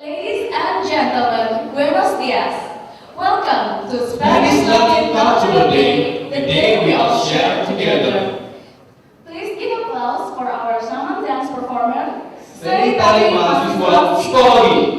Ladies and gentlemen, buenos dias. Welcome to Spanish Spanish Latin Latin Cultural Cultural Day, Day, the day we all share together. Please give applause for our Shaman dance performer, Seni Tari Mahasiswa Story.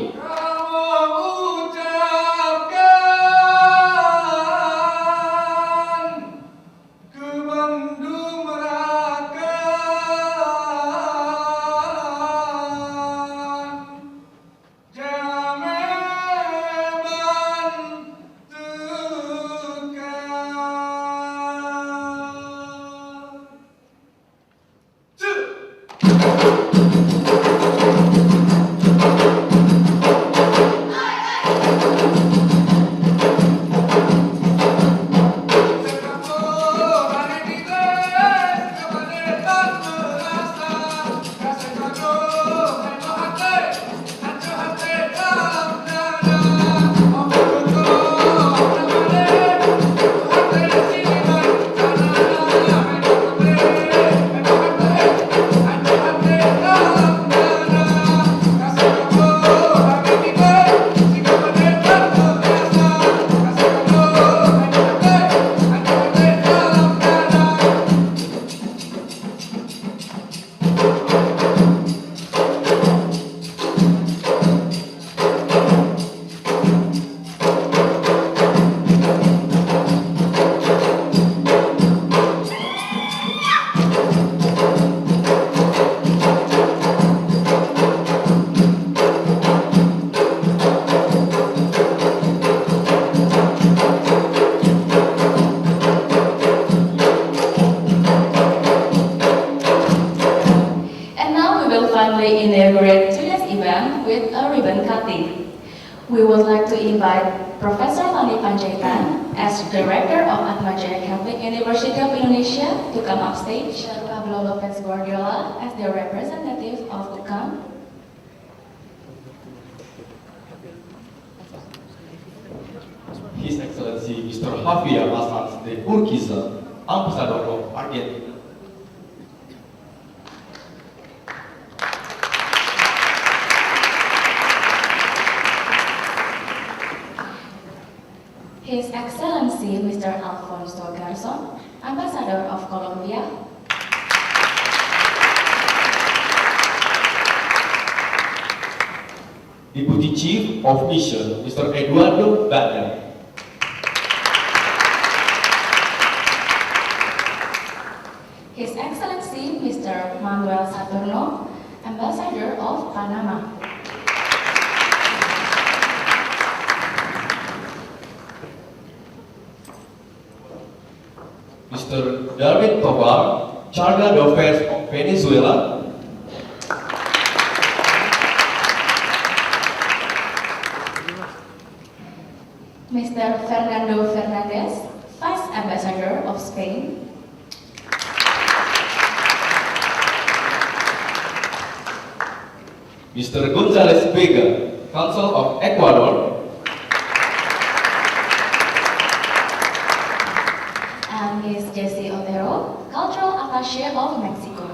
And now we will finally inaugurate today's event with a ribbon cutting. We would like to invite Professor Lani Panjaitan as Director of Atmajaya Catholic University of Indonesia to come up stage, and Pablo Lopez Guardiola as the representative of UCAM. His Excellency Mr. Javier Masas de Urquiza, Ambassador of Argentina. His Excellency Mr. Alfonso Garzon, Ambassador of Colombia. Deputy Chief of Mission Mr. Eduardo Banda. His Excellency Mr. Manuel Saturno, Ambassador of Panama. Mr. David Tovar, Charga d'Affaires of Venezuela. Mr. Fernando Fernandez, Vice Ambassador of Spain. Mr. Gonzalez Vega, Consul of Ecuador. And Ms. Jessie Otero, Cultural Attaché of Mexico.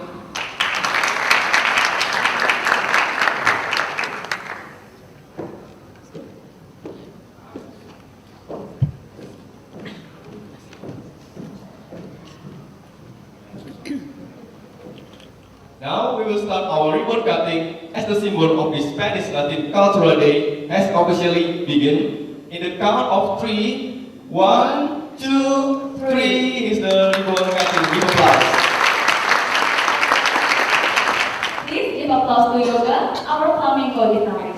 Now we will start our ribbon cutting as the symbol of the Spanish Latin Cultural Day has officially begun. In the count of three, 1, 2, 3 is the ribbon cutting. Give applause. Please give applause to Yoga, our flamenco guitarist.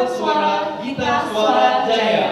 Suara Gita Suara Jaya.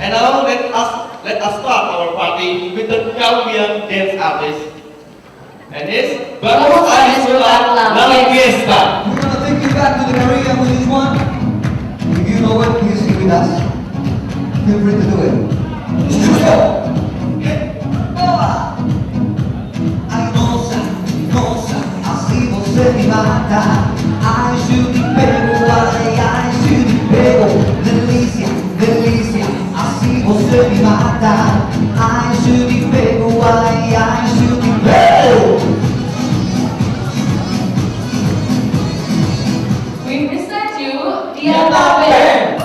And now let us start our party with the Colombian dance artist. And it's Vamos a disfrutar la fiesta. We're gonna take you back to the Caribbean with this one. If you know it, please sing with us. Feel free to do it. Here we go. Hey, boa. Ay, nosa, nosa, así você me mata. Ai, chute e pego, ai, chute e pego. Delícia, delícia, assim você me mata. Ai, chute e pego, ai, chute e pego. We present you Dia Tabe.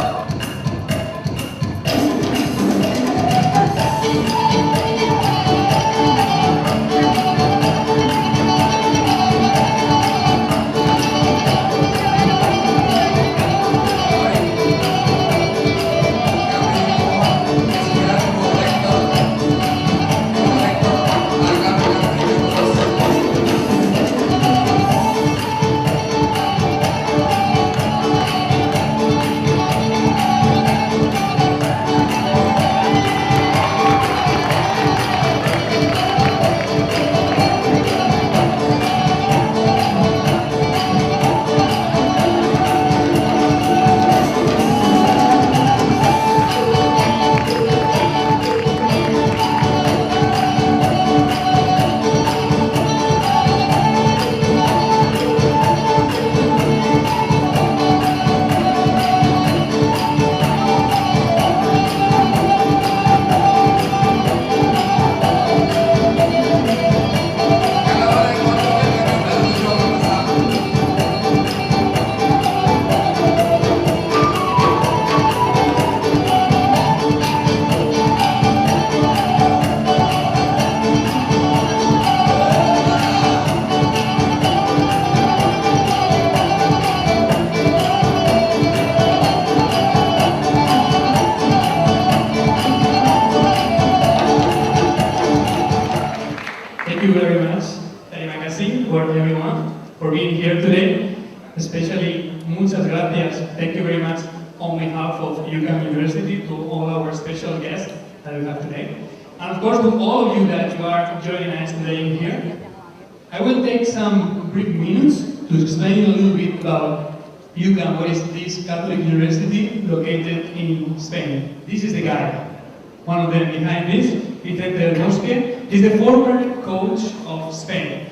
Thank you very much, Tele Magazine, for everyone, for being here today. Especially, muchas gracias. Thank you very much on behalf of UCAM University to all our special guests that we have today. And of course, to all of you that you are joining us today in here. I will take some brief minutes to explain a little bit about UCAM, what is this Catholic university located in Spain. This is the guy. One of them behind this, Vicente del Bosque, is the former coach of Spain.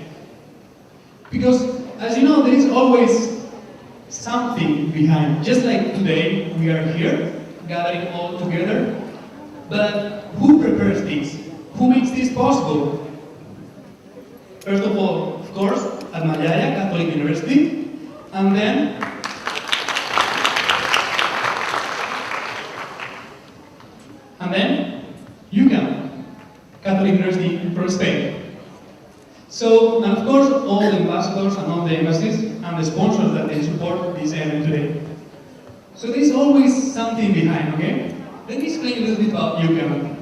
Because, as you know, there is always something behind. Just like today, we are here, gathering all together. But who prepares this? Who makes this possible? First of all, of course, Atmajaya Catholic University, and then UCAM, Catholic University from Spain. So, and of course, all the ambassadors and all the embassies and the sponsors that they support this event today. So there's always something behind, okay? Let me explain a little bit about UCAM.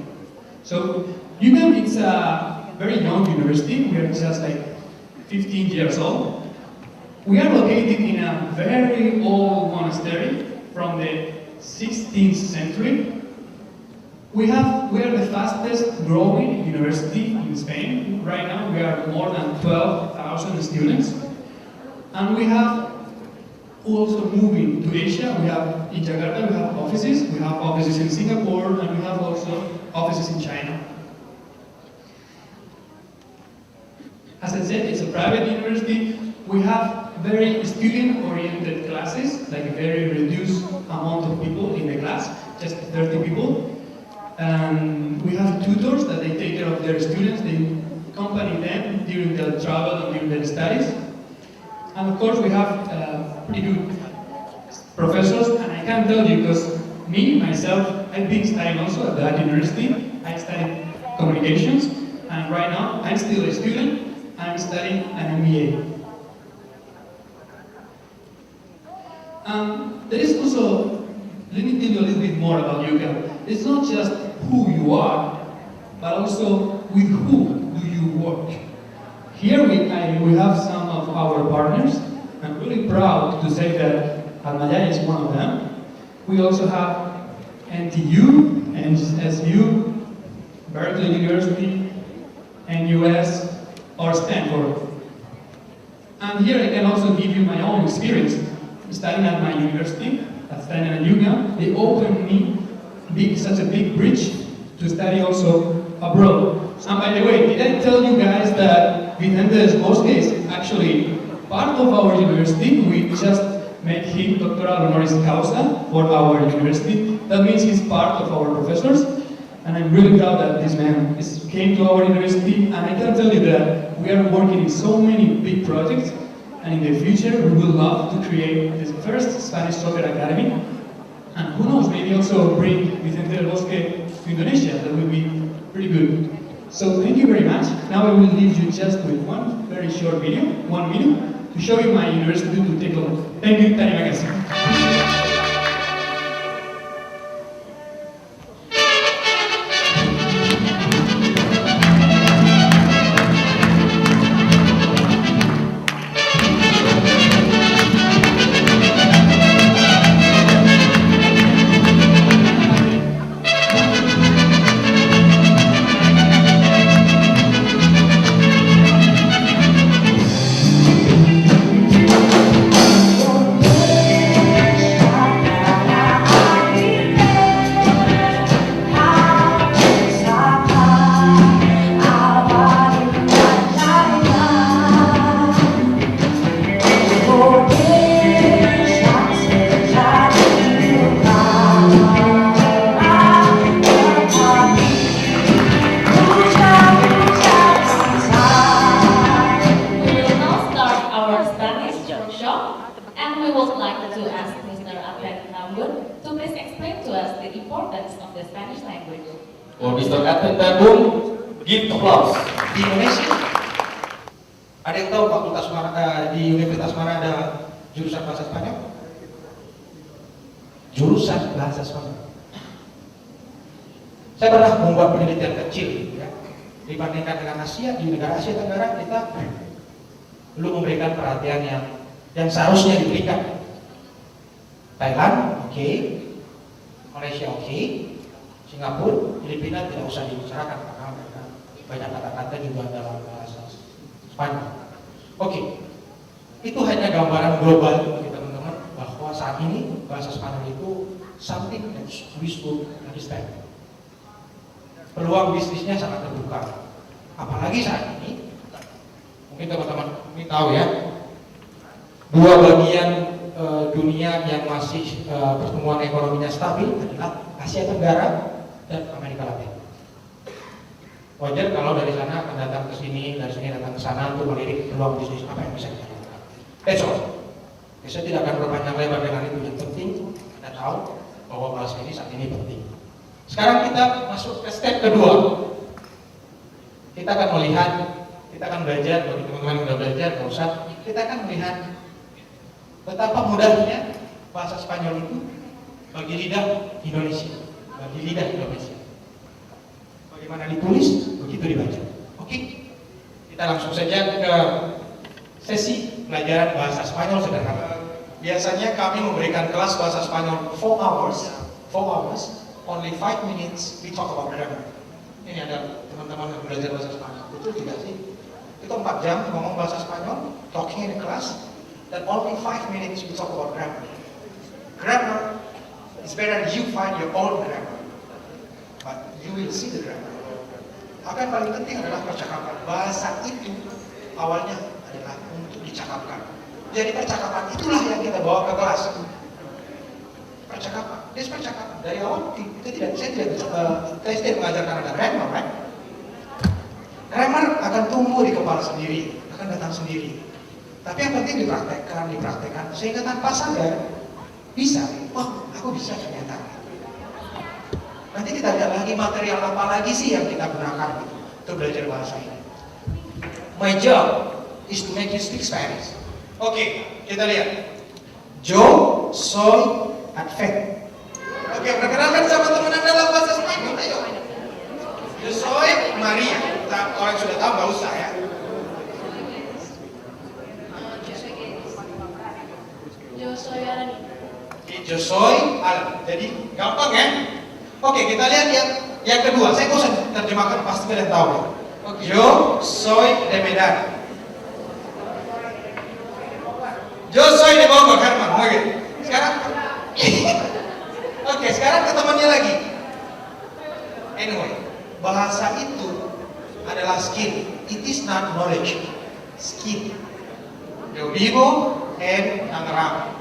So, UCAM is a very young university. We are just like 15 years old. We are located in a very old monastery from the 16th century. We are the fastest growing university in Spain. Right now we are more than 12,000 students. And we have also moving to Asia. We have in Jakarta, we have offices. We have offices in Singapore, and we have also offices in China. As I said, it's a private university. We have very student-oriented classes, like a very reduced amount of people in the class, just 30 people. And we have tutors that they take care of their students. They accompany them during their travel and during their studies. And of course, we have pretty good professors. And I can tell you, because myself, I've been studying also at that university. I studied communications, and right now I'm still a student. I'm studying an MBA. There is also, let me tell you a little bit more about UCAM. It's not just who you are, but also with who do you work. Here we have some of our partners. I'm really proud to say that Atmajaya is one of them. We also have NTU, NSU, Berkeley University, NUS, or Stanford. And here I can also give you my own experience. Studying at my university, studying at UNA, they opened me such a big bridge to study also abroad. And by the way, did I tell you guys that Vicente Del Bosque is actually part of our university? We just made him doctoral honoris causa for our university. That means he's part of our professors. And I'm really proud that this man came to our university. And I can tell you that we are working in so many big projects. And in the future, we would love to create the first Spanish Soccer Academy. And who knows, maybe also bring Vicente Del Bosque to Indonesia. That would be pretty good. So thank you very much. Now I will leave you just with one very short video, 1 minute, to show you my university to take a look. Thank you, terima kasih. For Mr. Athen Tambun, give applause. Di Indonesia, ada yang tahu fakultas mana, di universitas mana ada jurusan bahasa Spanyol? Jurusan bahasa Spanyol. Saya pernah membuat penelitian kecil, ya. Dibandingkan dengan Asia, di negara Asia Tenggara kita belum memberikan perhatian yang seharusnya diberikan. Thailand, oke. Malaysia, oke. Singapura, Filipina tidak usah dibicarakan karena mereka banyak kata-kata juga dalam bahasa Spanyol. Oke, itu hanya gambaran global bagi teman-teman bahwa saat ini bahasa Spanyol itu something that we should understand. Peluang bisnisnya sangat terbuka. Apalagi saat ini, mungkin teman-teman ini tahu ya, dua bagian dunia yang masih pertumbuhan ekonominya stabil adalah Asia Tenggara dan Amerika Latin. Wajar kalau dari sana akan datang ke sini, dari sini datang ke sana untuk melirik peluang bisnis apa yang bisa kita lakukan. That's all. Saya tidak akan berpanjang lebar dengan itu. Yang penting Anda tahu bahwa bahasa ini saat ini penting. Sekarang kita masuk ke step kedua. Kita akan melihat, kita akan belajar, bagi teman-teman yang sudah belajar, nggak usah. Kita akan melihat betapa mudahnya bahasa Spanyol itu bagi lidah Indonesia. Bagi lidah Indonesia. Bagaimana ditulis, begitu dibaca. Oke? Kita langsung saja ke sesi pelajaran bahasa Spanyol sederhana. Biasanya kami memberikan kelas bahasa Spanyol 4 hours. 4 hours, only 5 minutes we talk about grammar. Ini ada teman-teman yang belajar bahasa Spanyol. Betul tidak sih? Itu 4 jam ngomong bahasa Spanyol, talking in the class, dan only 5 minutes we talk about grammar. Grammar, it's better you find your own grammar, but you will see the grammar. Apa yang paling penting adalah percakapan. Bahasa itu awalnya adalah untuk dicakapkan. Jadi percakapan itulah yang kita bawa ke kelas. Percakapan, dia percakapan. Dari awal saya tidak mengajarkan ada grammar, right? Grammar akan tumbuh di kepala sendiri, akan datang sendiri. Tapi yang penting dipraktekkan, sehingga tanpa sadar bisa. Wah, aku bisa ternyata. Nanti kita lihat lagi material apa lagi sih yang kita gunakan untuk belajar bahasa ini. My job is to make you speak Spanish. Oke, kita lihat. Yo soy Advent. Oke, perkenalkan sama teman Anda dalam bahasa Spanyol. Ayo. Yo soy Maria. Orang yang sudah tahu nggak usah ya. Yo soy Alan. Yo soy Alan. Jadi gampang ya. Oke, kita lihat yang kedua. Saya nggak usah terjemahkan, pasti kalian tahu. Yo soy de Medan. Yo soy de Bogor, Herman. Oke. Sekarang Oke, sekarang ke temannya lagi. Anyway, bahasa itu adalah skill. It is not knowledge. Skill. Yo vivo en Tangerang.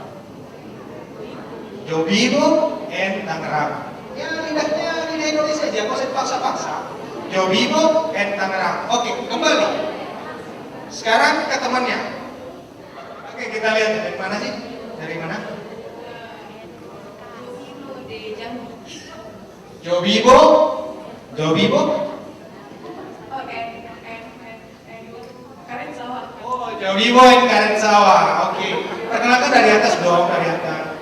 Yo vivo en Tangerang. Ya lidahnya lidah Indonesia aja, nggak usah dipaksa-paksa. Yo vivo en Tangerang. Oke, kembali. Sekarang ke temannya. Oke, kita lihat dari mana sih? Dari mana? Yo vivo. Yo vivo. Oh, yo vivo en Karen Sawah. Oke. Perkenalkan dari atas dong, dari atas.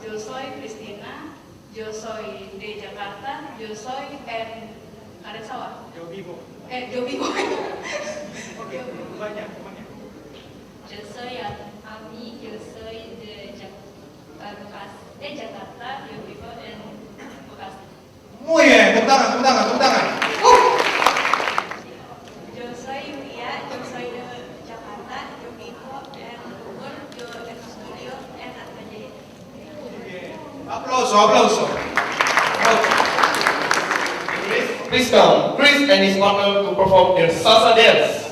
Yo soy Cristina, yo soy de Jakarta, yo soy en Karetsawa. Yo vivo. Yo vivo en. Oke, banyak. Yo soy Ami, yo soy de Jakarta, yo vivo en Bekasi. Muy bien, tepuk tangan. Yo soy Yulia, yo soy de Jakarta, yo vivo en Bogor, yo estudio en Atmajaya. Aplauso. Please come, Chris and his partner to perform their salsa dance.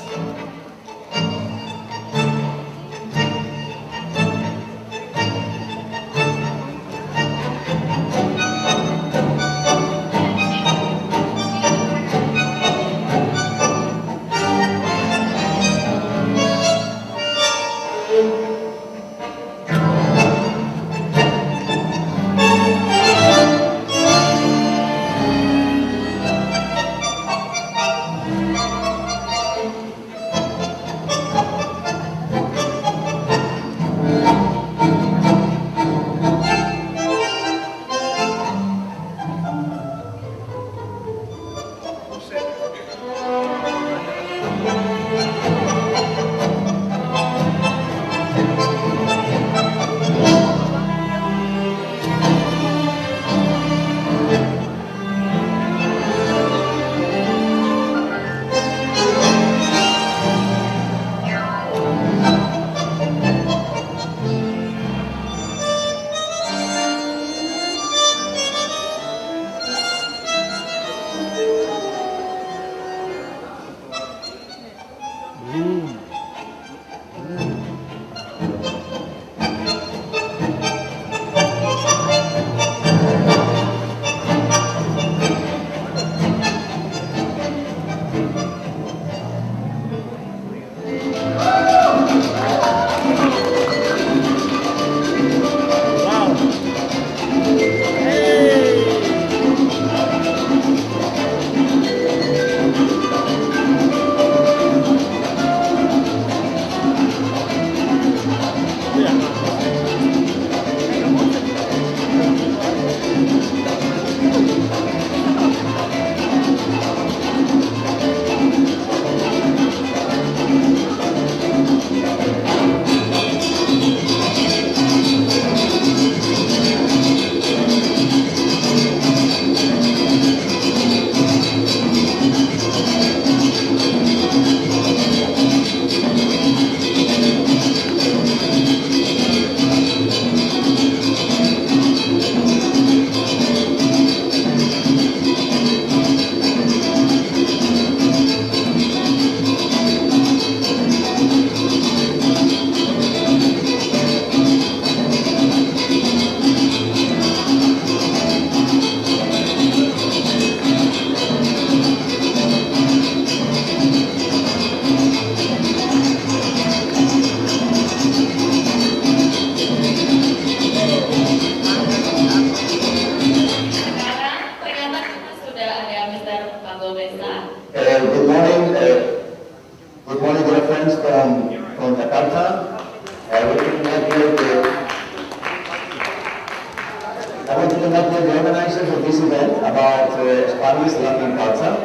I want to congratulate the organizers of this event about Spanish Latin culture.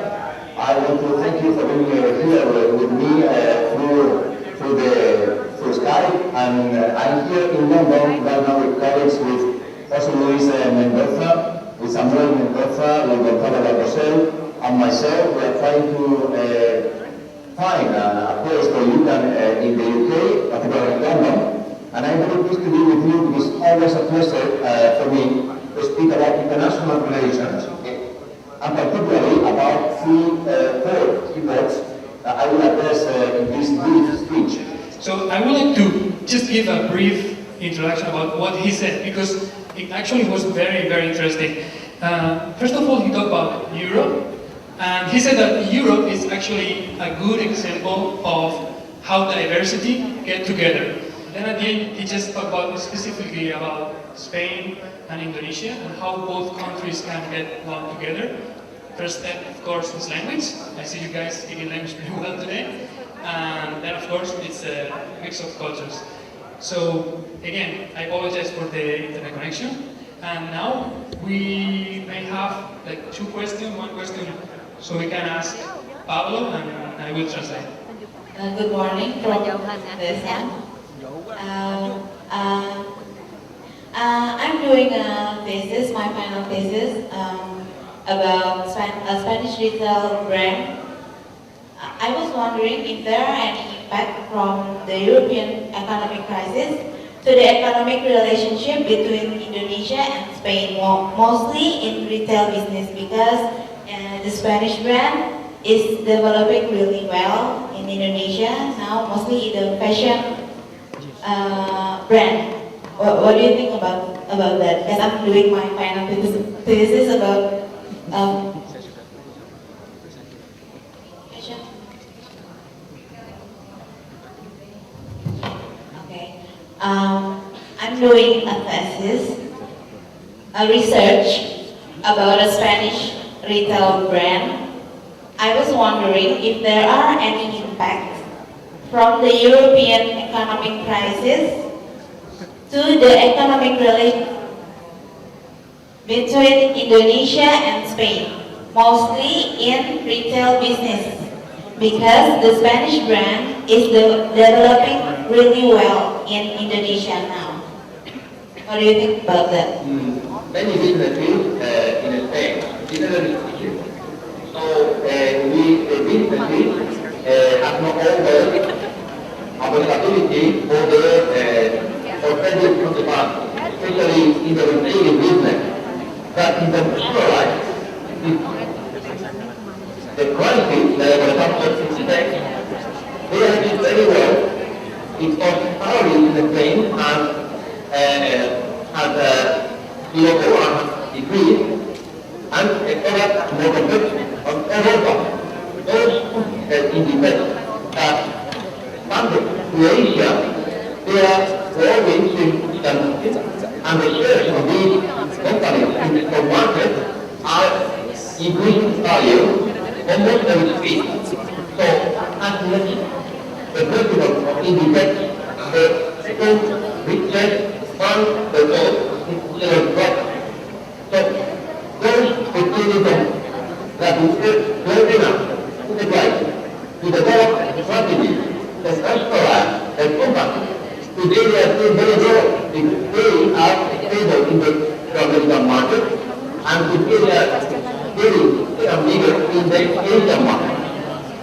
I want to thank you for being here with me through Skype, and I'm here in London right now with colleagues with Jose Luis Mendoza, who is colleague Gonzalo Rosell and myself, we are trying to find a place where you can, in the UK, particularly in London. And I'm very pleased to be with you because it's always a pleasure for me to speak about international relations, and particularly about four key points that I will address in this brief speech. So I would like to just give a brief introduction about what he said, because it actually was very, very interesting. First of all, he talked about Europe, and he said that Europe is actually a good example of how diversity get together. Then at the end, he just talked about specifically about Spain and Indonesia and how both countries can get along together. First step, of course, is language. I see you guys speaking language pretty well today. And then, of course, it's a mix of cultures. So, again, I apologize for the internet connection. And now we may have like two questions, one question, so we can ask Pablo and I will translate. Good morning from Vietnam. I'm doing a thesis, my final thesis, about a Spanish retail brand. I was wondering if there are any impact from the European economic crisis to the economic relationship between Indonesia and Spain, mostly in retail business, because the Spanish brand is developing really well in Indonesia now, mostly the fashion brand. What do you think about that? Because I'm doing my final thesis about fashion. Okay. I'm doing a thesis, a research about a Spanish retail brand. I was wondering if there are any impacts from the European economic crisis to the economic relations between Indonesia and Spain, mostly in retail business, because the Spanish brand is developing really well in Indonesia now. What do you think about that? Many businesses in Spain, generally speaking. So the businesses have not always availability for credit from the bank, especially in the retail business. But in the consumer life, the crisis that was happening in Spain, they have been very well. It's on parity in the Spain and global decrease and a product more competitive on Europa. Those independent that funded Croatia, they are growing significantly, and the shares of these companies in the stock market are increasing value almost every speed. So, as the president of independent, the second richest fund the world is still drop. So, those mechanisms that we build enough to the right to develop strategies that customize the company. Today they are still very low because they are stable in the American market, and today they are very bigger in the Asian market.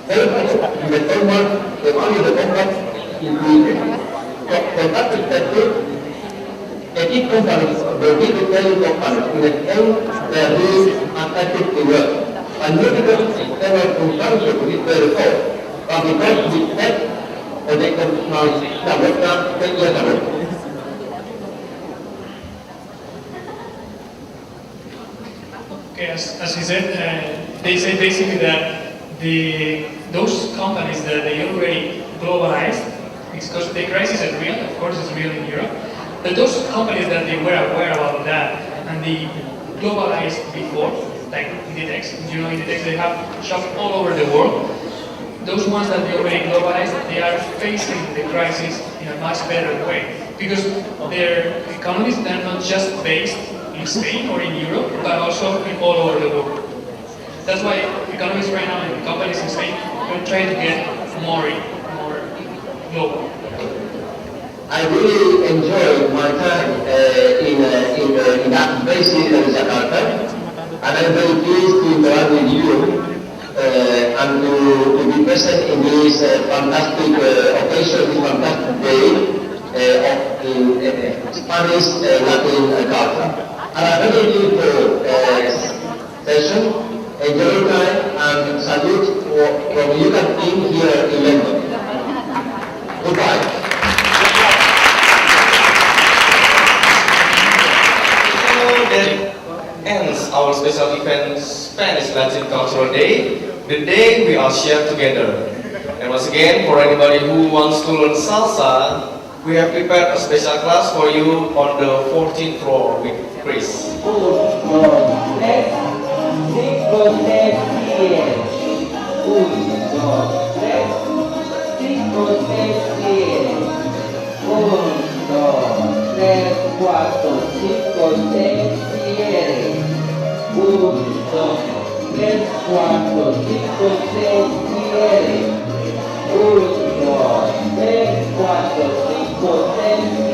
Therefore, in the third month, the value of the company is increasing. So, from that perspective, the big companies, the big retail companies in the end, they are doing effectively well. And not because their consumption is very low, but because we set the internationalization that was done 10 years ago. Okay, as he said, they say basically that those companies that they already globalized, because the crisis is real, of course it's real in Europe, but those companies that they were aware about that and they globalized before, like Inditex, you know Inditex, they have shops all over the world. Those ones that they already globalized, they are facing the crisis in a much better way, because their economies, they're not just based in Spain or in Europe, but also in all over the world. That's why economies right now and companies in Spain are trying to get more global. I really enjoyed my time in that basic in Jakarta. And I'm very pleased to interact with you and to be present in this fantastic occasion, this fantastic day of Spanish Latin culture. And a very beautiful session. Enjoy your time and salute from UCAM team here in London. Goodbye. That ends our special event, Spanish Latin Cultural Day, the day we all share together. And once again, for anybody who wants to learn salsa, we have prepared a special class for you on the 14th floor with Chris. Cuatro, cinco, seis,